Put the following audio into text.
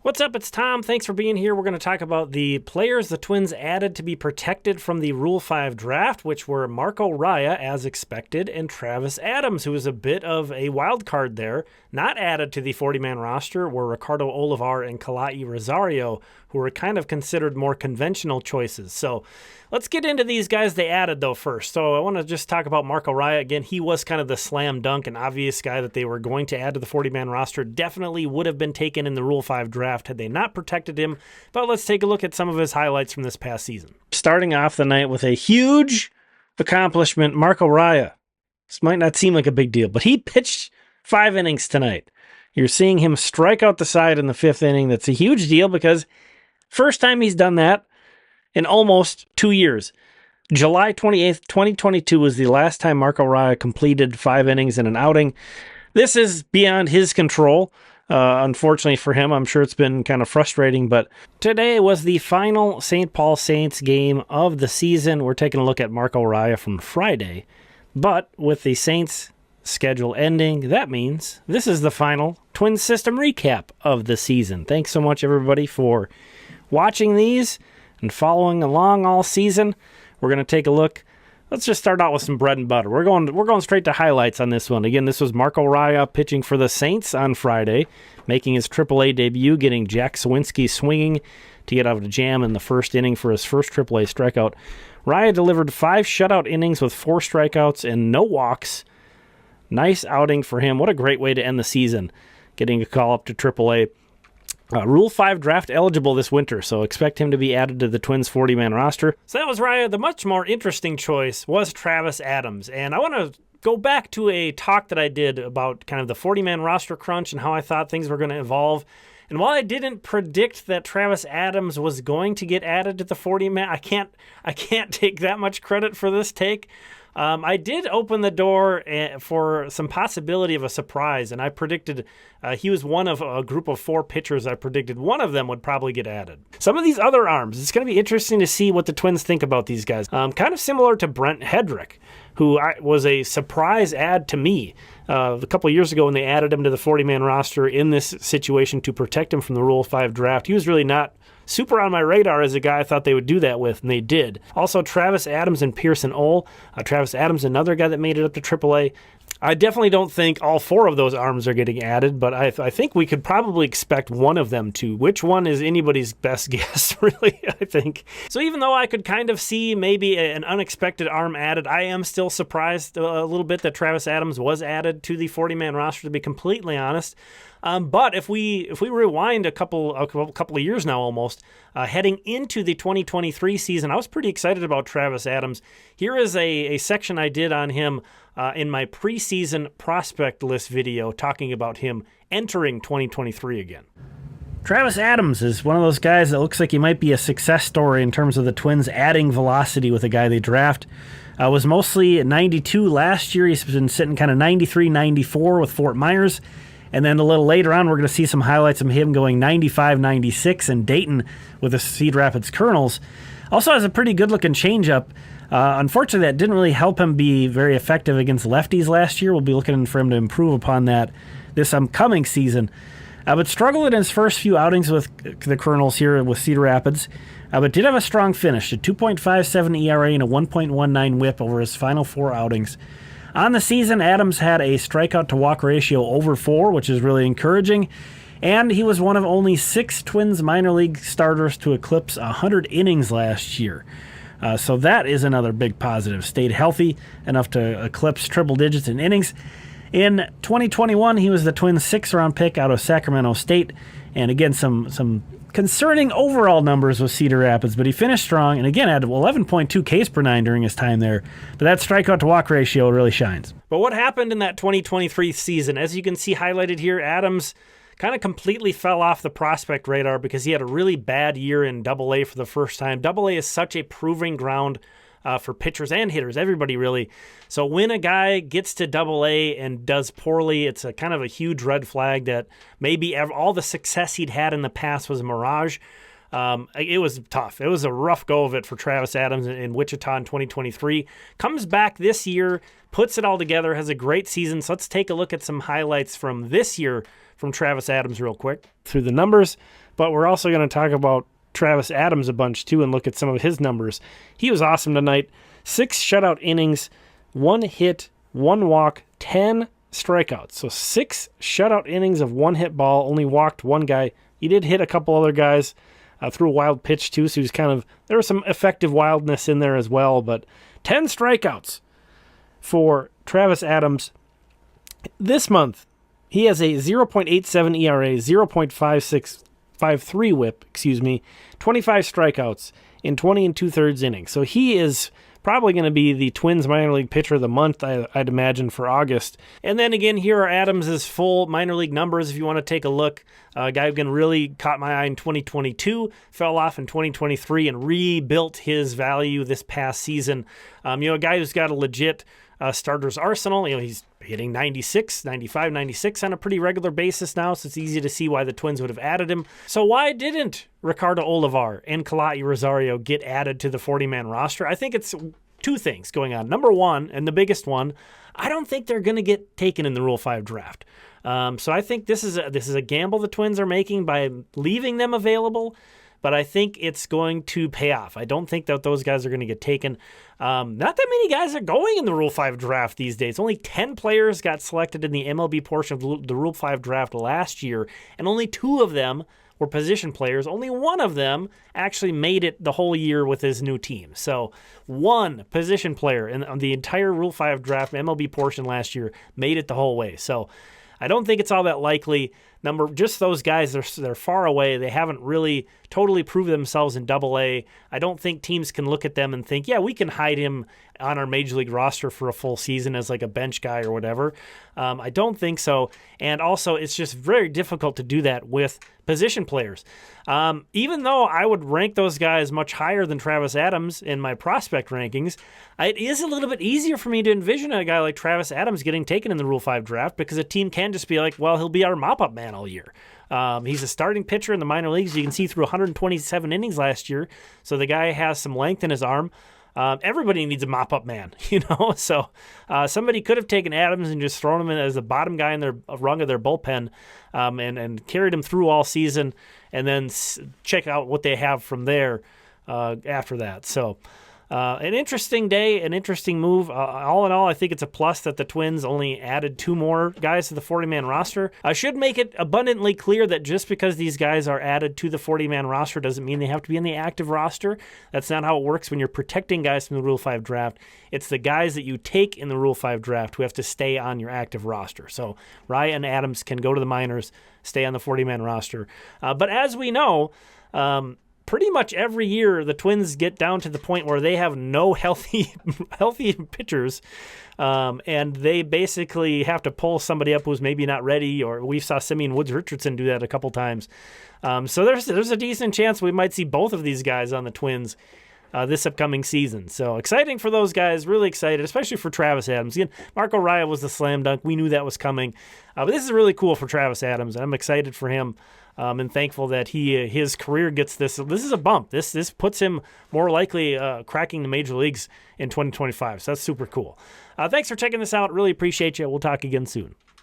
What's up? It's Tom. Thanks for being here. We're going to talk about the players the Twins added to be protected from the Rule 5 draft, which were Marco Raya, as expected, and Travis Adams, who was a bit of a wild card there. Not added to the 40-man roster were Ricardo Olivar and Kala'i Rosario, who were kind of considered more conventional choices. So let's get into these guys they added, though, first. So I want to just talk about Marco Raya. Again, he was kind of the slam dunk and obvious guy that they were going to add to the 40-man roster. Definitely would have been taken in the Rule 5 draft had they not protected him. But let's take a look at some of his highlights from this past season. Starting off the night with a huge accomplishment, Marco Raya. This might not seem like a big deal, but he pitched 5 innings tonight. You're seeing him strike out the side in the 5th inning. That's a huge deal because first time he's done that in almost 2 years. July 28th, 2022 was the last time Marco Raya completed 5 innings in an outing. This is beyond his control. Unfortunately for him, I'm sure it's been kind of frustrating, but today was the final St. Paul Saints game of the season. We're taking a look at Marco Raya from Friday, but with the Saints schedule ending, that means this is the final Twins system recap of the season. Thanks so much, everybody, for watching these and following along all season. We're going to take a look. Let's just start out with some bread and butter. We're going straight to highlights on this one. Again, this was Marco Raya pitching for the Saints on Friday, making his AAA debut, getting Jack Sawinski swinging to get out of the jam in the first inning for his first AAA strikeout. Raya delivered 5 shutout innings with 4 strikeouts and no walks. Nice outing for him. What a great way to end the season, getting a call up to AAA. Rule 5 draft eligible this winter, so expect him to be added to the Twins 40-man roster. So that was Raya. The much more interesting choice was Travis Adams, and I want to go back to a talk that I did about kind of the 40-man roster crunch and how I thought things were going to evolve. And while I didn't predict that Travis Adams was going to get added to the 40-man, I can't take that much credit for this take. I did open the door for some possibility of a surprise, and I predicted he was one of a group of 4 pitchers. I predicted one of them would probably get added. Some of these other arms, it's going to be interesting to see what the Twins think about these guys. Kind of similar to Brent Hedrick, who was a surprise add to me a couple of years ago when they added him to the 40-man roster in this situation to protect him from the Rule 5 draft. He was really not super on my radar as a guy I thought they would do that with, and they did. Also, Travis Adams and Pearson Ole. Travis Adams, another guy that made it up to AAA. I definitely don't think all 4 of those arms are getting added, but I think we could probably expect one of them to. Which one is anybody's best guess, really, I think. So even though I could kind of see maybe an unexpected arm added, I am still surprised a little bit that Travis Adams was added to the 40-man roster, to be completely honest. But if we rewind a couple of years now almost, heading into the 2023 season, I was pretty excited about Travis Adams. Here is a section I did on him in my preseason prospect list video talking about him entering 2023 again. Travis Adams is one of those guys that looks like he might be a success story in terms of the Twins adding velocity with a guy they draft. Was mostly at 92 last year. He's been sitting kind of 93, 94 with Fort Myers. And then a little later on, we're going to see some highlights of him going 95, 96 in Dayton with the Cedar Rapids Colonels. Also has a pretty good-looking changeup. Unfortunately, that didn't really help him be very effective against lefties last year. We'll be looking for him to improve upon that this upcoming season. But struggled in his first few outings with the Colonels here with Cedar Rapids. But did have a strong finish, a 2.57 ERA and a 1.19 whip over his final 4 outings. On the season, Adams had a strikeout-to-walk ratio over 4, which is really encouraging, and he was one of only 6 Twins minor league starters to eclipse 100 innings last year. So that is another big positive. Stayed healthy enough to eclipse triple digits in innings. In 2021, he was the Twins' 6th-round pick out of Sacramento State, and again, some concerning overall numbers with Cedar Rapids, but he finished strong, and again had 11.2 Ks per 9 during his time there. But that strikeout-to-walk ratio really shines. But what happened in that 2023 season? As you can see highlighted here, Adams kind of completely fell off the prospect radar because he had a really bad year in Double-A for the first time. Double-A is such a proving ground for pitchers and hitters, everybody really. So when a guy gets to Double-A and does poorly, it's a kind of a huge red flag that maybe all the success he'd had in the past was a mirage. It was tough. It was a rough go of it for Travis Adams in Wichita in 2023. Comes back this year, puts it all together, has a great season. So let's take a look at some highlights from this year from Travis Adams real quick through the numbers, but we're also going to talk about Travis Adams a bunch too and look at some of his numbers. He was awesome tonight. 6 shutout innings, 1 hit, 1 walk, 10 strikeouts. So 6 shutout innings of 1 hit ball, only walked 1 guy. He did hit a couple other guys, threw a wild pitch too, so he was there was some effective wildness in there as well, but 10 strikeouts for Travis Adams. This month, he has a 0.87 ERA, 0.53 whip, 25 strikeouts in 20 2/3 innings. So he is probably going to be the Twins minor league pitcher of the month, I'd imagine, for August. And then again, here are Adams' full minor league numbers if you want to take a look. A guy who really caught my eye in 2022, fell off in 2023, and rebuilt his value this past season. A guy who's got a legit starter's arsenal. He's hitting 96, 95, 96 on a pretty regular basis now, so it's easy to see why the Twins would have added him. So why didn't Ricardo Olivar and Kala'i Rosario get added to the 40-man roster? I think it's 2 things going on. Number one, and the biggest one, I don't think they're going to get taken in the Rule 5 draft. So I think this is a gamble the Twins are making by leaving them available, but I think it's going to pay off. I don't think that those guys are going to get taken. Not that many guys are going in the Rule 5 draft these days. Only 10 players got selected in the MLB portion of the Rule 5 draft last year, and only 2 of them were position players. Only 1 of them actually made it the whole year with his new team. So 1 position player on the entire Rule 5 draft MLB portion last year made it the whole way. So I don't think it's all that likely. Just those guys, they're far away. They haven't really totally proved themselves in Double-A. I don't think teams can look at them and think, yeah, we can hide him on our Major League roster for a full season as like a bench guy or whatever. I don't think so. And also, it's just very difficult to do that with position players. Even though I would rank those guys much higher than Travis Adams in my prospect rankings, it is a little bit easier for me to envision a guy like Travis Adams getting taken in the Rule 5 draft because a team can just be like, well, he'll be our mop-up man all year. He's a starting pitcher in the minor leagues. You can see through 127 innings last year, so the guy has some length in his arm. Everybody needs a mop-up man, So somebody could have taken Adams and just thrown him in as the bottom guy in their rung of their bullpen and carried him through all season and then check out what they have from there after that. So an interesting day, an interesting move. All in all, I think it's a plus that the Twins only added 2 more guys to the 40-man roster. I should make it abundantly clear that just because these guys are added to the 40-man roster doesn't mean they have to be in the active roster. That's not how it works when you're protecting guys from the Rule 5 draft. It's the guys that you take in the Rule 5 draft who have to stay on your active roster. So Raya and Adams can go to the minors, stay on the 40-man roster. But as we know, pretty much every year the Twins get down to the point where they have no healthy pitchers, and they basically have to pull somebody up who's maybe not ready, or we saw Simeon Woods-Richardson do that a couple times. So there's a decent chance we might see both of these guys on the Twins this upcoming season. So exciting for those guys, really excited, especially for Travis Adams. Again, Marco Raya was the slam dunk. We knew that was coming. But this is really cool for Travis Adams, and I'm excited for him. And thankful that his career gets this. This is a bump. This puts him more likely cracking the major leagues in 2025. So that's super cool. Thanks for checking this out. Really appreciate you. We'll talk again soon.